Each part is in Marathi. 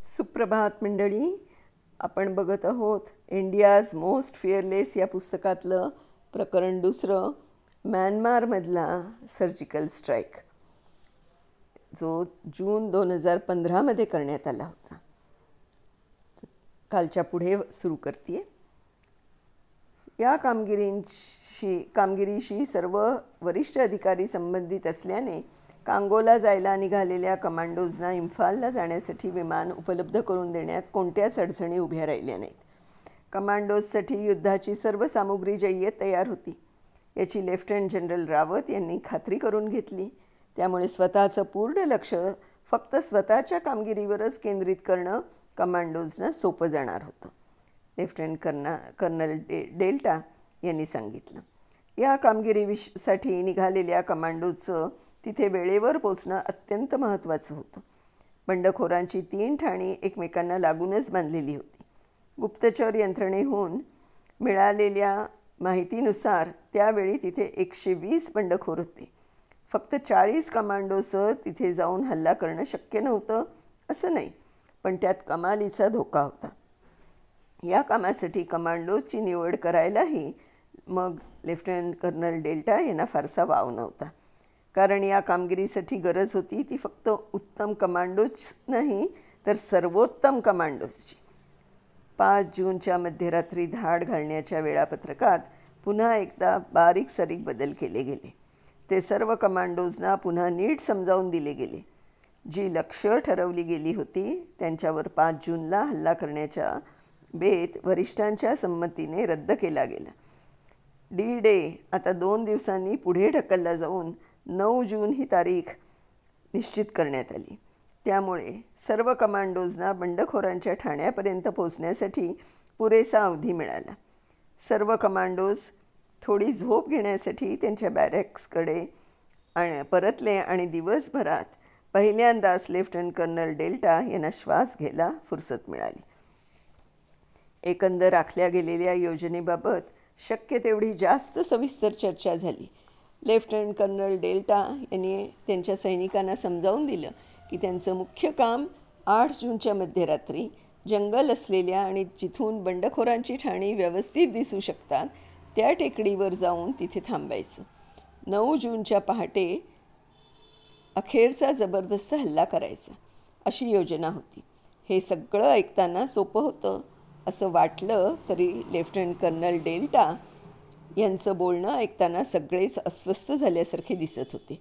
सुप्रभात मंडळी. आपण बघत आहोत इंडियाज मोस्ट फिअरलेस या पुस्तकातलं प्रकरण दुसरं, म्यानमारमधला सर्जिकल स्ट्राईक, जो जून 2015मध्ये करण्यात आला होता. कालच्या पुढे सुरू करते. या कामगिरीशी सर्व वरिष्ठ अधिकारी संबंधित असल्याने कांगोला जायला निघालेल्या कमांडोजना इम्फालला जाण्यासाठी विमान उपलब्ध करून देण्यात कोणत्याच अडचणी उभ्या राहिल्या नाहीत. कमांडोजसाठी युद्धाची सर्व सामुग्री जय्यत तयार होती याची लेफ्टनंट जनरल रावत यांनी खात्री करून घेतली. त्यामुळे स्वतःचं पूर्ण लक्ष फक्त स्वतःच्या कामगिरीवरच केंद्रित करणं कमांडोजना सोपं जाणार होतं, लेफ्टनंट कर्नल डेल्टा यांनी सांगितलं. या कामगिरीसाठी निघालेल्या कमांडोचं तिथे वेळेवर पोचणं अत्यंत महत्त्वाचं होतं. बंडखोरांची 3 ठाणी एकमेकांना लागूनच बांधलेली होती. गुप्तचर यंत्रणेहून मिळालेल्या माहितीनुसार त्यावेळी तिथे 120 बंडखोर होते. फक्त 40 कमांडोसह तिथे जाऊन हल्ला करणं शक्य नव्हतं असं नाही, पण त्यात कमालीचा धोका होता. या कामासाठी कमांडोची निवड करायलाही मग लेफ्टनंट कर्नल डेल्टा यांना फारसा वाव नव्हता. कारण या कामगिरीसाठी गरज होती ती फक्त उत्तम कमांडोच नाही तर सर्वोत्तम कमांडोजची. 5 जूनच्या मध्यरात्री धाड घालण्याच्या वेळापत्रकात पुन्हा एकदा बारीक सारीक बदल केले गेले. ते सर्व कमांडोजना पुन्हा नीट समजावून दिले गेले. जी लक्ष्य ठरवली गेली होती त्यांच्यावर 5 जूनला हल्ला करण्याच्या बेत वरिष्ठांच्या संमतीने रद्द केला गेला. D-Day आता 2 दिवसांनी पुढे ढकलला जाऊन 9 जून ही तारीख निश्चित करण्यात आली. त्यामुळे सर्व कमांडोजना बंडखोरांच्या ठाण्यापर्यंत पोहोचण्यासाठी पुरेसा अवधी मिळाला. सर्व कमांडोज थोडी झोप घेण्यासाठी त्यांच्या बॅरेक्सकडे परतले आणि दिवसभरात पहिल्यांदाच लेफ्टनंट कर्नल डेल्टा यांना श्वास घ्यायला फुरसत मिळाली. एकंदर आखल्या गेलेल्या योजनेबाबत शक्य तेवढी जास्त सविस्तर चर्चा झाली. लेफ्टनंट कर्नल डेल्टा यांनी त्यांच्या सैनिकांना समजावून दिलं की त्यांचं मुख्य काम 8 जूनच्या मध्यरात्री जंगल असलेल्या आणि जिथून बंडखोरांची ठाणी व्यवस्थित दिसू शकतात त्या टेकडीवर जाऊन तिथे थांबायचं. 9 जूनच्या पहाटे अखेरचा जबरदस्त हल्ला करायचा अशी योजना होती. हे सगळं ऐकताना सोपं होतं असं वाटलं तरी लेफ्टनंट कर्नल डेल्टा यांचं बोलणं ऐकताना सगळेच अस्वस्थ झाल्यासारखे दिसत होते.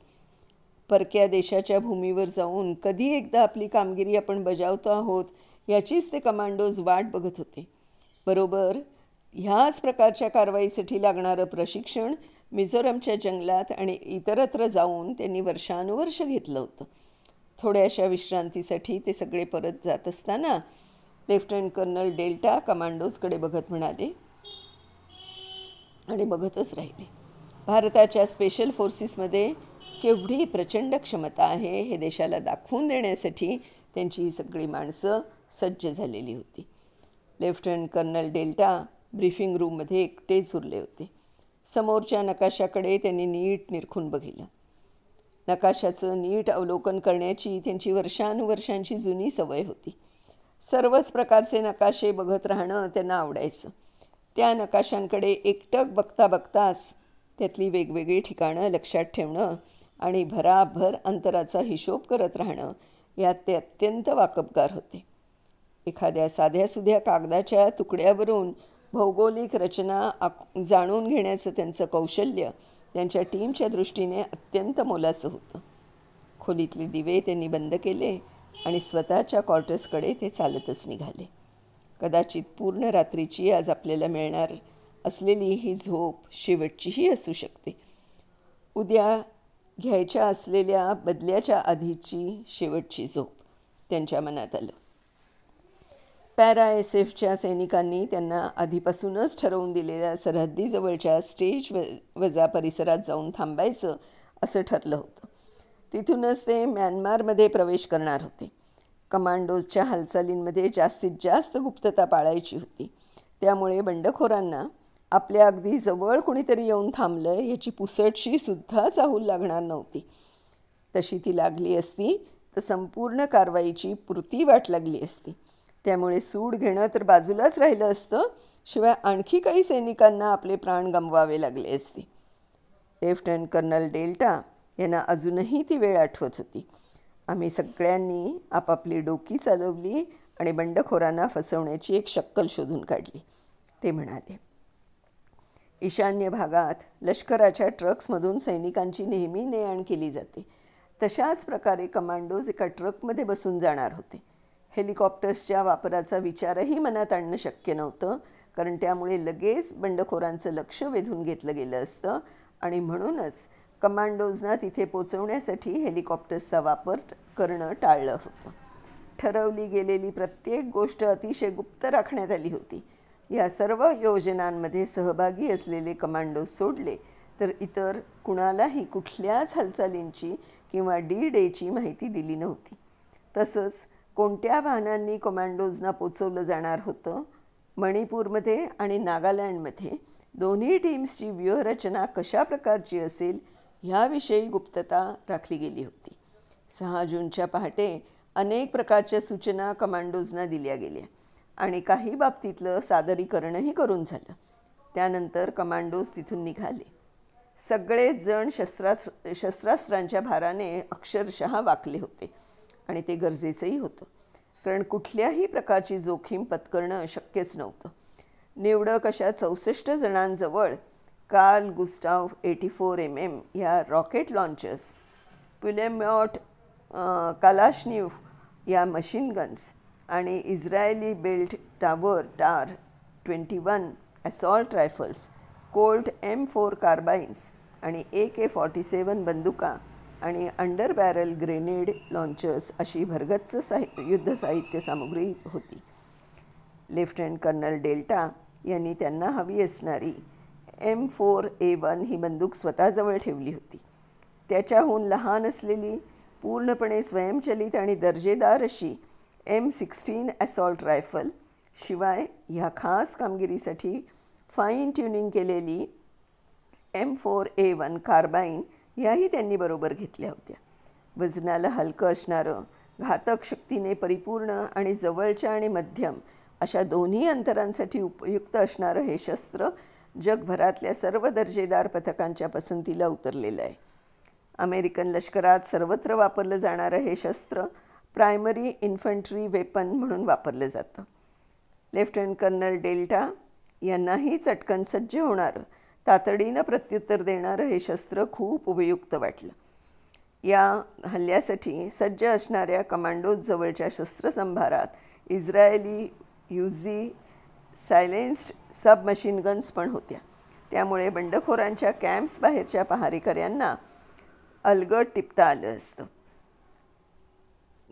परक्या देशाच्या भूमीवर जाऊन कधी एकदा आपली कामगिरी आपण बजावतो आहोत याचीच ते कमांडोज वाट बघत होते. बरोबर ह्याच प्रकारच्या कारवाईसाठी लागणारं प्रशिक्षण मिझोरमच्या जंगलात आणि इतरत्र जाऊन त्यांनी वर्षानुवर्ष घेतलं होतं. थोड्याशा विश्रांतीसाठी ते सगळे परत जात असताना लेफ्टनंट कर्नल डेल्टा कमांडोजकडे बघत म्हणाले आणि बघतच राहिले, भारताच्या स्पेशल फोर्सेसमध्ये केवढी प्रचंड क्षमता आहे हे देशाला दाखवून देण्यासाठी त्यांची ही सगळी माणसं सज्ज झालेली होती. लेफ्टनंट कर्नल डेल्टा ब्रीफिंग रूममध्ये एकटेच उरले होते. समोरच्या नकाशाकडे त्यांनी नीट निरखून बघितलं. नकाशाचं नीट अवलोकन करण्याची त्यांची वर्षानुवर्षांची जुनी सवय होती. सर्वच प्रकारचे नकाशे बघत राहणं त्यांना आवडायचं. त्या नकाशांकडे एकटक बघता बघताच त्यातली वेगवेगळी ठिकाणं लक्षात ठेवणं आणि भराभर अंतराचा हिशोब करत राहणं यात ते अत्यंत वाकबगार होते. एखाद्या साध्यासुध्या कागदाच्या तुकड्यावरून भौगोलिक रचना जाणून घेण्याचं त्यांचं कौशल्य त्यांच्या टीमच्या दृष्टीने अत्यंत मोलाचं होतं. खोलीतले दिवे त्यांनी बंद केले आणि स्वतःच्या क्वार्टर्सकडे ते चालतच निघाले. कदाचित पूर्ण रात्रीची आज आपल्याला मिळणार असलेली ही झोप शेवटचीही असू शकते. उद्या घ्यायच्या असलेल्या बदल्याच्या आधीची शेवटची झोप त्यांच्या मनात आलं. पॅरा SF सैनिकांनी त्यांना आधीपासूनच ठरवून दिलेल्या सरहद्दीजवळच्या स्टेज वजा परिसरात जाऊन थांबायचं असं ठरलं होतं. तिथूनच ते म्यानमारमध्ये प्रवेश करणार होते. कमांडोजच्या हालचालींमध्ये जास्तीत जास्त गुप्तता पाळायची होती. त्यामुळे बंडखोरांना आपल्या अगदी जवळ कुणीतरी येऊन थांबलं याची पुसटशी सुद्धा चाहूल लागणार नव्हती. तशी ती लागली असती तर संपूर्ण कारवाईची पुरती वाट लागली असती. त्यामुळे सूड घेणं तर बाजूलाच राहिलं असतं, शिवाय आणखी काही सैनिकांना आपले प्राण गमवावे लागले असते. लेफ्टनंट कर्नल डेल्टा यांना अजूनही ती वेळ आठवत होती. आम्ही सगळ्यांनी आपापली डोकी चालवली आणि बंडखोरांना फसवण्याची एक शक्कल शोधून काढली, ते म्हणाले. ईशान्य भागात लष्कराच्या ट्रक्समधून सैनिकांची नेहमी ने-आण केली जाते. तशाच प्रकारे कमांडोज एका ट्रकमध्ये बसून जाणार होते. हेलिकॉप्टर्सच्या वापराचा विचारही मनात आणणं शक्य नव्हतं, कारण त्यामुळे लगेच बंडखोरांचं लक्ष वेधून घेतलं गेलं असतं आणि म्हणूनच कमांडोजना तिथे पोचवण्यासाठी हेलिकॉप्टर्सचा वापर करणं टाळलं होतं. ठरवली गेलेली प्रत्येक गोष्ट अतिशय गुप्त राखण्यात आली होती. या सर्व योजनांमध्ये सहभागी असलेले कमांडो सोडले तर इतर कुणालाही कुठल्याच हालचालींची किंवा डी-डेची माहिती दिली नव्हती. तसंच कोणत्या वाहनांनी कमांडोजना पोचवलं जाणार होतं, मणिपूरमध्ये आणि नागालँडमध्ये दोन्ही टीम्सची व्यूहरचना कशा प्रकारची असेल ह्याविषयी गुप्तता राखली गेली होती. 6 जूनच्या पहाटे अनेक प्रकारच्या सूचना कमांडोजना दिल्या गेल्या आणि काही बाबतीतलं सादरीकरणही करून झालं. त्यानंतर कमांडोज तिथून निघाले. सगळेच जण शस्त्रास्त्रांच्या भाराने अक्षरशः वाकले होते आणि ते गरजेचंही होतं, कारण कुठल्याही प्रकारची जोखीम पत्करणं शक्यच नव्हतं. निवडक अशा 64 जणांजवळ कार्ल गुस्टाव 84mm ह्या रॉकेट लॉन्चर्स, पुलेमॉट कालाश्निकोव्ह या मशीन गन्स आणि इस्रायली बिल्ट टार 21 असॉल्ट रायफल्स, कोल्ट M4 कार्बाईन्स आणि AK-47 बंदुका आणि अंडर बॅरल ग्रेनेड लॉन्चर्स अशी भरगच्च युद्ध साहित्य सामुग्री होती. लेफ्टनंट कर्नल डेल्टा यांनी त्यांना हवी असणारी M4A1 ही बंदूक स्वतःजवळ ठेवली होती. त्याच्याहून लहान असलेली, पूर्णपणे स्वयंचलित आणि दर्जेदार अशी M16 असॉल्ट रायफल, शिवाय ह्या खास कामगिरीसाठी फाईन ट्युनिंग केलेली M4A1 कार्बाईन याही त्यांनी बरोबर घेतल्या होत्या. वजनाला हलकं असणारं, घातक शक्तीने परिपूर्ण आणि जवळच्या आणि मध्यम अशा दोन्ही अंतरांसाठी उपयुक्त असणारं हे शस्त्र जगभरातल्या सर्व दर्जेदार पथकांच्या पसंतीला उतरलेलं आहे. अमेरिकन लष्करात सर्वत्र वापरलं जाणारं हे शस्त्र प्रायमरी इन्फंट्री वेपन म्हणून वापरलं जातं. लेफ्टनंट कर्नल डेल्टा यांनाही चटकन सज्ज होणारं, तातडीनं प्रत्युत्तर देणारं हे शस्त्र खूप उपयुक्त वाटलं. या हल्ल्यासाठी सज्ज असणाऱ्या कमांडोज जवळच्या शस्त्रसंभारात इस्रायली युजी सायलेन्स्ड सबमशीन गन्स पण होत्या. त्यामुळे बंडखोरांच्या कॅम्प्स बाहेरच्या पहारेकऱ्यांना अलगद टिपता आलं असतं.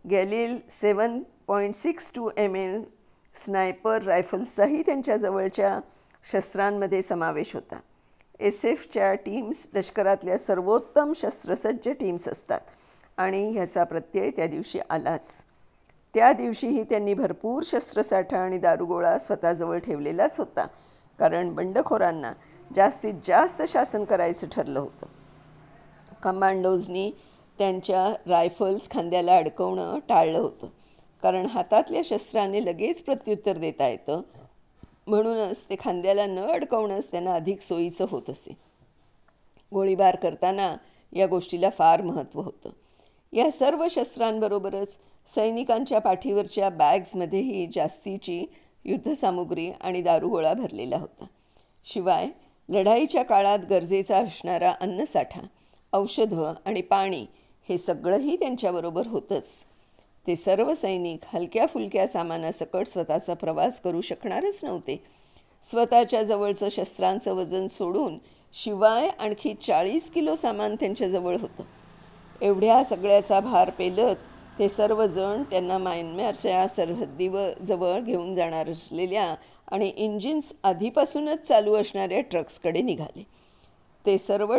गॅलिल 7.62 mm स्नायपर रायफल्सचाही त्यांच्या जवळच्या शस्त्रांमध्ये समावेश होता. SF-च्या टीम्स लष्करातल्या सर्वोत्तम शस्त्रसज्ज टीम्स असतात आणि ह्याचा प्रत्यय त्या दिवशी आलाच. त्या दिवशीही त्यांनी भरपूर शस्त्रसाठा आणि दारुगोळा स्वतःजवळ ठेवलेलाच होता, कारण बंडखोरांना जास्तीत जास्त शासन करायचं ठरलं होतं. कमांडोजनी त्यांच्या रायफल्स खांद्याला अडकवणं टाळलं होतं, कारण हातातल्या शस्त्राने लगेच प्रत्युत्तर देता येतं. म्हणूनच ते खांद्याला न अडकवणंच त्यांना अधिक सोयीचं होत असे. गोळीबार करताना या गोष्टीला फार महत्त्व होतं. या सर्व शस्त्रांबरोबरच सैनिकांच्या पाठीवरच्या बॅग्समध्येही जास्तीची युद्धसामुग्री आणि दारुगोळा भरलेला होता. शिवाय लढाईच्या काळात गरजेचा असणारा अन्नसाठा, औषधं आणि पाणी हे सगळंही त्यांच्याबरोबर होतंच. ते सर्व सैनिक हलक्या फुलक्या सामानासकट स्वतःचा प्रवास करू शकणारच नव्हते. स्वतःच्या जवळचं शस्त्रांचं वजन सोडून शिवाय आणखी 40 किलो सामान त्यांच्याजवळ होतं. एवढ्या सगळ्याचा भार पेलत ते सर्वजण त्यांना म्यानमारच्या सरहद्दीजवळ घेऊन जाणार असलेल्या आणि इंजिन्स आधीपासूनच चालू असणाऱ्या ट्रक्सकडे निघाले. ते सर्व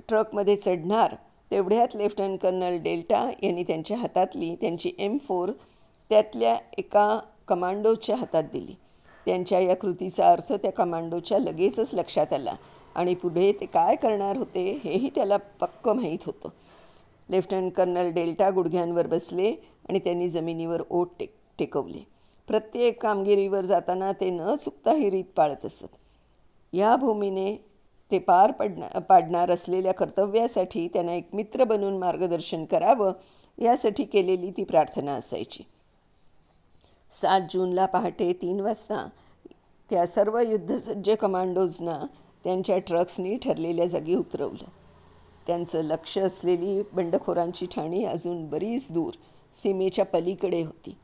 ट्रकमध्ये चढणार तेवढ्यात लेफ्टनंट कर्नल डेल्टा यांनी त्यांच्या हातातली त्यांची M4 त्यातल्या एका कमांडोच्या हातात दिली. त्यांच्या या कृतीचा अर्थ त्या कमांडोच्या लगेचच लक्षात आला आणि पुढे ते काय करणार होते हेही त्याला पक्क माहीत होतं. लेफ्टनंट कर्नल डेल्टा गुडघ्यांवर बसले आणि त्यांनी जमिनीवर ओठ टेकवले. प्रत्येक कामगिरीवर जाताना ते न चुकता ही रीत पाळत असत. या भूमीने ते पाडणार असलेल्या कर्तव्यासाठी त्यांना एक मित्र बनून मार्गदर्शन करावं यासाठी केलेली ती प्रार्थना असायची. 7 जूनला पहाटे 3 वाजता त्या सर्व युद्धसज्ज कमांडोजना त्यांच्या ट्रक्सनी ठरलेल्या जागी उतरवलं. त्यांचं लक्ष असलेली बंडखोरांची ठाणी अजून बरीच दूर सीमेच्या पलीकडे होती.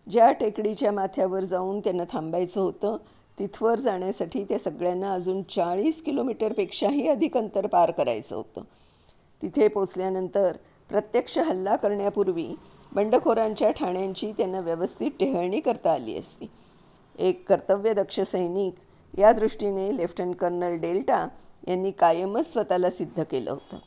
ज्या टेकडीच्या माथ्यावर जाऊन त्यांना थांबायचं होतं तिथवर जाण्यासाठी त्या सगळ्यांना अजून 40 किलोमीटरपेक्षाही अधिक अंतर पार करायचं होतं. तिथे पोचल्यानंतर प्रत्यक्ष हल्ला करण्यापूर्वी बंडखोरांच्या ठाण्यांची त्यांना व्यवस्थित टेहळणी करता आली असती. एक कर्तव्यदक्ष सैनिक या दृष्टीने लेफ्टनंट कर्नल डेल्टा यांनी कायमच स्वतःला सिद्ध केलं होतं.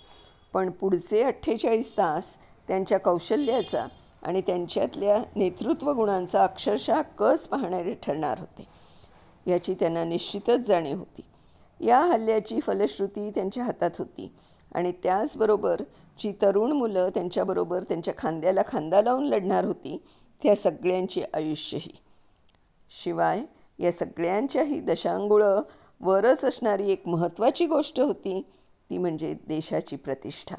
पण पुढचे 48 तास त्यांच्या कौशल्याचा आणि त्यांच्यातल्या नेतृत्व गुणांचा अक्षरशः कस पाहणारे ठरणार होते याची त्यांना निश्चितच जाणीव होती. या हल्ल्याची फलश्रुती त्यांच्या हातात होती आणि त्याचबरोबर जी तरुण मुलं त्यांच्याबरोबर त्यांच्या खांद्याला खांदा लावून लढणार होती त्या सगळ्यांची आयुष्यही. शिवाय या सगळ्यांच्याही दशांगुळं वरच असणारी एक महत्त्वाची गोष्ट होती ती म्हणजे देशाची प्रतिष्ठा.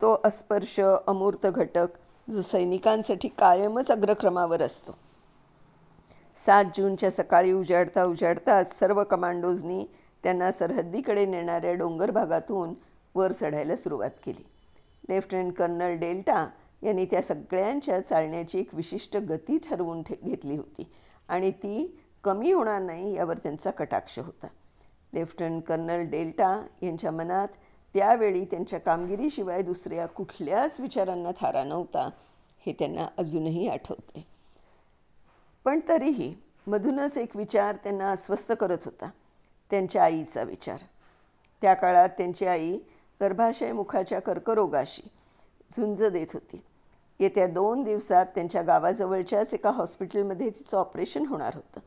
तो अस्पर्श अमूर्त घटक जो सैनिकांसाठी कायमच अग्रक्रमावर असतो. 7 जूनच्या सकाळी उजाडताच सर्व कमांडोजनी त्यांना सरहद्दीकडे नेणाऱ्या डोंगर भागातून वर चढायला सुरुवात केली. लेफ्टनंट कर्नल डेल्टा यांनी त्या सगळ्यांच्या चालण्याची एक विशिष्ट गती ठरवून घेतली होती आणि ती कमी होणार नाही यावर त्यांचा कटाक्ष होता. लेफ्टनंट कर्नल डेल्टा यांच्या मनात त्यावेळी त्यांच्या कामगिरीशिवाय दुसऱ्या कुठल्याच विचारांना थारा नव्हता हे त्यांना अजूनही आठवते. पण तरीही मधूनच एक विचार त्यांना अस्वस्थ करत होता, त्यांच्या आईचा विचार. त्या काळात त्यांची आई गर्भाशय मुखाच्या कर्करोगाशी झुंज देत होती. येत्या 2 दिवसात त्यांच्या गावाजवळच्याच एका हॉस्पिटलमध्ये तिचं ऑपरेशन होणार होतं.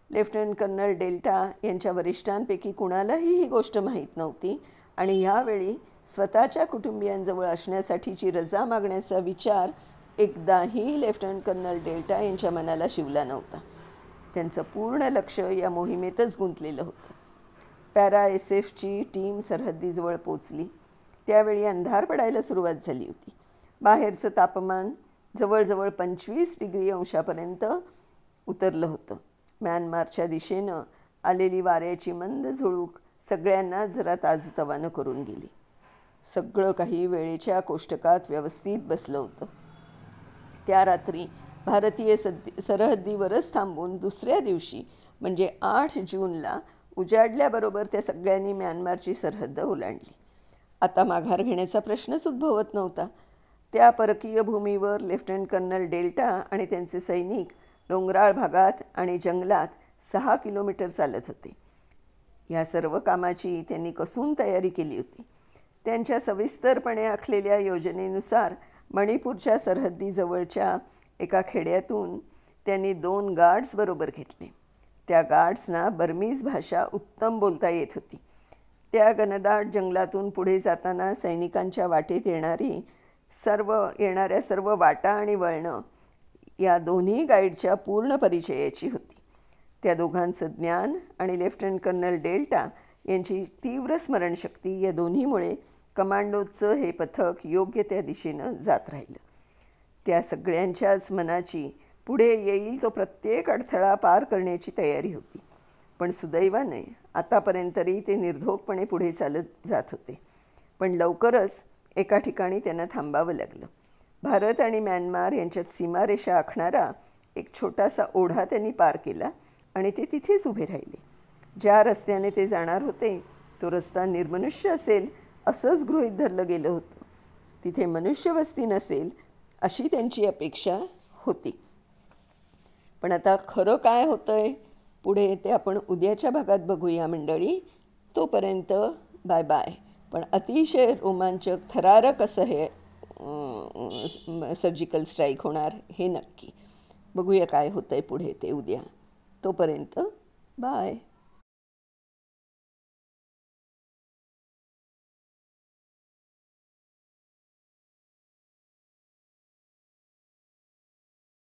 लेफ्टनंट कर्नल डेल्टा यांच्या वरिष्ठांपैकी कुणालाही ही गोष्ट माहीत नव्हती आणि ह्यावेळी स्वतःच्या कुटुंबियांजवळ असण्यासाठीची रजा मागण्याचा विचार एकदाही लेफ्टनंट कर्नल डेल्टा यांच्या मनाला शिवला नव्हता. त्यांचं पूर्ण लक्ष या मोहिमेतच गुंतलेलं होतं. पॅरा SF ची टीम सरहद्दीजवळ पोचली. त्यावेळी अंधार पडायला सुरुवात झाली होती. बाहेरचं तापमान जवळजवळ 25 डिग्री अंशापर्यंत उतरलं होतं. म्यानमारच्या दिशेनं आलेली वाऱ्याची मंद झुळूक सगळ्यांना जरा ताजतवानं करून गेली. सगळं काही वेळेच्या कोष्टकात व्यवस्थित बसलं होतं. त्या रात्री भारतीय सरहद्दीवरच थांबून दुसऱ्या दिवशी म्हणजे 8 जूनला उजाडल्याबरोबर त्या सगळ्यांनी म्यानमारची सरहद्द ओलांडली. आता माघार घेण्याचा प्रश्नच उद्भवत नव्हता. त्या परकीय भूमीवर लेफ्टनंट कर्नल डेल्टा आणि त्यांचे सैनिक डोंगराळ भागात आणि जंगलात 6 किलोमीटर चालत होते. या सर्व कामाची त्यांनी कसून तयारी केली होती. त्यांच्या सविस्तरपणे आखलेल्या योजनेनुसार मणिपूरच्या सरहद्दीजवळच्या एका खेड्यातून त्यांनी 2 गार्ड्स बरोबर घेतले. त्या गार्ड्सना बर्मीज भाषा उत्तम बोलता येत होती. त्या घनदाट जंगलातून पुढे जाताना सैनिकांच्या वाटेत येणाऱ्या सर्व वाटा आणि वळणं या दोन्ही गाईडच्या पूर्ण परिचयाची होती. त्या दोघांचं ज्ञान आणि लेफ्टनंट कर्नल डेल्टा यांची तीव्र स्मरणशक्ती या दोन्हीमुळे कमांडोचं हे पथक योग्य त्या दिशेनं जात राहिलं. त्या सगळ्यांच्याच मनाची पुढे येईल तो प्रत्येक अडथळा पार करण्याची तयारी होती. पण सुदैवाने आतापर्यंतही ते निर्धोकपणे पुढे चालत जात होते. पण लवकरच एका ठिकाणी त्यांना थांबावं लागलं. भारत आणि म्यानमार यांच्यात सीमारेषा आखणारा एक छोटासा ओढा त्यांनी पार केला आणि ते तिथेच उभे राहिले. ज्या रस्त्याने ते जाणार होते तो रस्ता निर्मनुष्य असेल असंच गृहीत धरलं गेलं होतं. तिथे मनुष्यवस्ती नसेल अशी त्यांची अपेक्षा होती. पण आता खरं काय होतंय पुढे ते आपण उद्याच्या भागात बघूया मंडळी. तोपर्यंत बाय बाय. पण अतिशय रोमांचक थरारक असं हे सर्जिकल स्ट्राईक होणार हे नक्की. बघूया काय होतंय पुढे ते उद्या. तोपर्यंत बाय.